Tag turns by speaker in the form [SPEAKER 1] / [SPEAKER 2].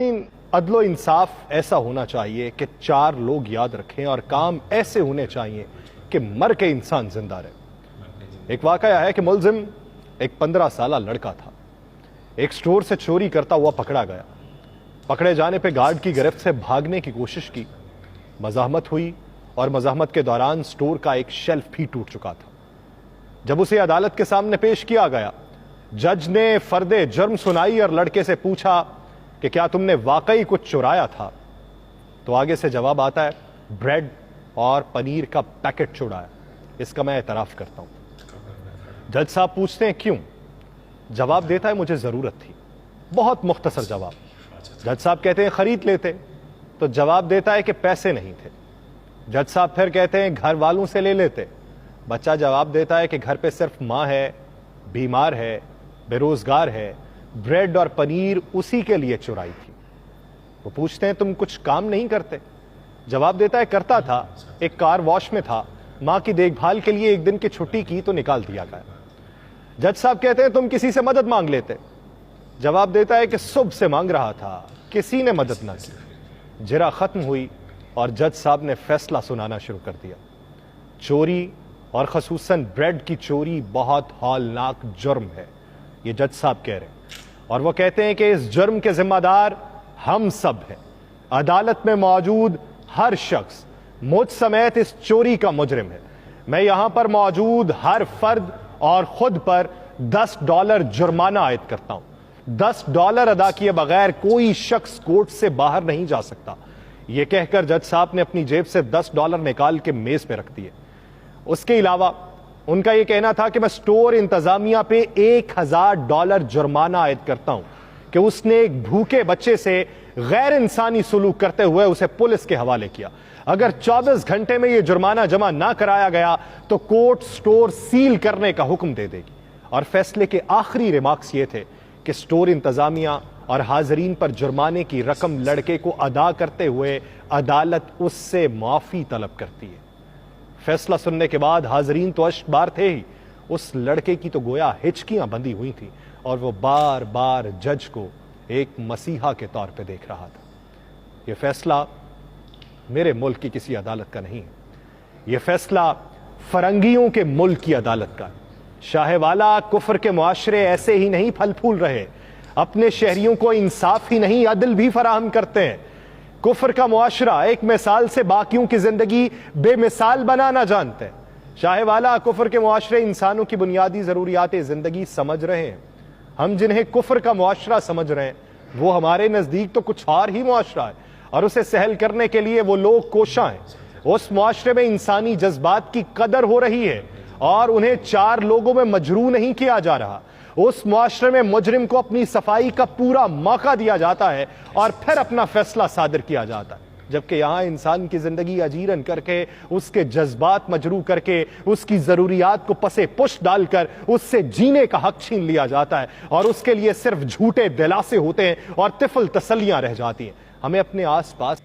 [SPEAKER 1] عدل و انصاف ایسا ہونا چاہیے کہ چار لوگ یاد رکھیں اور کام ایسے ہونے چاہیے کہ مر کے انسان زندہ رہے۔ ایک واقعہ ہے کہ ملزم ایک 15 سالہ لڑکا تھا، ایک سٹور سے چوری کرتا ہوا پکڑا گیا۔ پکڑے جانے پہ گارڈ کی گرفت سے بھاگنے کی کوشش کی، مزاحمت ہوئی اور مزاحمت کے دوران سٹور کا ایک شیلف بھی ٹوٹ چکا تھا۔ جب اسے عدالت کے سامنے پیش کیا گیا، جج نے فرد جرم سنائی اور لڑکے سے پوچھا کہ کیا تم نے واقعی کچھ چرایا تھا؟ تو آگے سے جواب آتا ہے بریڈ اور پنیر کا پیکٹ چرایا، اس کا میں اعتراف کرتا ہوں۔ جج صاحب پوچھتے ہیں کیوں؟ جواب دیتا ہے مجھے ضرورت تھی۔ بہت مختصر جواب۔ جج صاحب کہتے ہیں خرید لیتے، تو جواب دیتا ہے کہ پیسے نہیں تھے۔ جج صاحب پھر کہتے ہیں گھر والوں سے لے لیتے۔ بچہ جواب دیتا ہے کہ گھر پہ صرف ماں ہے، بیمار ہے، بے روزگار ہے، بریڈ اور پنیر اسی کے لیے چرائی تھی۔ وہ پوچھتے ہیں تم کچھ کام نہیں کرتے؟ جواب دیتا ہے کرتا تھا، ایک کار واش میں تھا، ماں کی دیکھ بھال کے لیے ایک دن کی چھٹی کی تو نکال دیا گیا۔ جج صاحب کہتے ہیں تم کسی سے مدد مانگ لیتے؟ جواب دیتا ہے کہ صبح سے مانگ رہا تھا، کسی نے مدد نہ کی۔ جرا ختم ہوئی اور جج صاحب نے فیصلہ سنانا شروع کر دیا۔ چوری اور خصوصاً بریڈ کی چوری بہت ہولناک جرم ہے، یہ جج صاحب کہہ رہے ہیں، اور وہ کہتے ہیں کہ اس جرم کے ذمہ دار ہم سب ہیں۔ عدالت میں موجود ہر شخص مجھ سمیت اس چوری کا مجرم ہے۔ میں یہاں پر موجود ہر فرد اور خود پر $10 جرمانہ عائد کرتا ہوں۔ $10 ادا کیے بغیر کوئی شخص کورٹ سے باہر نہیں جا سکتا۔ یہ کہہ کر جج صاحب نے اپنی جیب سے $10 نکال کے میز پہ رکھ دیے۔ اس کے علاوہ ان کا یہ کہنا تھا کہ میں سٹور انتظامیہ پہ $1000 جرمانہ عائد کرتا ہوں کہ اس نے ایک بھوکے بچے سے غیر انسانی سلوک کرتے ہوئے اسے پولیس کے حوالے کیا۔ اگر 24 گھنٹے میں یہ جرمانہ جمع نہ کرایا گیا تو کورٹ سٹور سیل کرنے کا حکم دے دے گی۔ اور فیصلے کے آخری ریمارکس یہ تھے کہ سٹور انتظامیہ اور حاضرین پر جرمانے کی رقم لڑکے کو ادا کرتے ہوئے عدالت اس سے معافی طلب کرتی ہے۔ فیصلہ سننے کے بعد حاضرین تو اشک بار تھے ہی، اس لڑکے کی تو گویا ہچکیاں بندھی ہوئی تھیں اور وہ بار بار جج کو ایک مسیحا کے طور پہ دیکھ رہا تھا۔ یہ فیصلہ میرے ملک کی کسی عدالت کا نہیں ہے، یہ فیصلہ فرنگیوں کے ملک کی عدالت کا ہے۔ شاہ والا کفر کے معاشرے ایسے ہی نہیں پھل پھول رہے، اپنے شہریوں کو انصاف ہی نہیں عدل بھی فراہم کرتے ہیں۔ کفر کا معاشرہ ایک مثال سے باقیوں کی زندگی بے مثال بنانا جانتے ہیں۔ شاہ والا کفر کے معاشرے انسانوں کی بنیادی ضروریات زندگی سمجھ رہے ہیں۔ ہم جنہیں کفر کا معاشرہ سمجھ رہے ہیں وہ ہمارے نزدیک تو کچھ اور ہی معاشرہ ہے، اور اسے سہل کرنے کے لیے وہ لوگ کوشاں ہیں۔ اس معاشرے میں انسانی جذبات کی قدر ہو رہی ہے اور انہیں 4 لوگوں میں مجروح نہیں کیا جا رہا۔ اس معاشرے میں مجرم کو اپنی صفائی کا پورا موقع دیا جاتا ہے اور پھر اپنا فیصلہ صادر کیا جاتا ہے، جبکہ یہاں انسان کی زندگی اجیرن کر کے، اس کے جذبات مجروح کر کے، اس کی ضروریات کو پسے پشت ڈال کر اس سے جینے کا حق چھین لیا جاتا ہے، اور اس کے لیے صرف جھوٹے دلاسے ہوتے ہیں اور طفل تسلیاں رہ جاتی ہیں۔ ہمیں اپنے آس پاس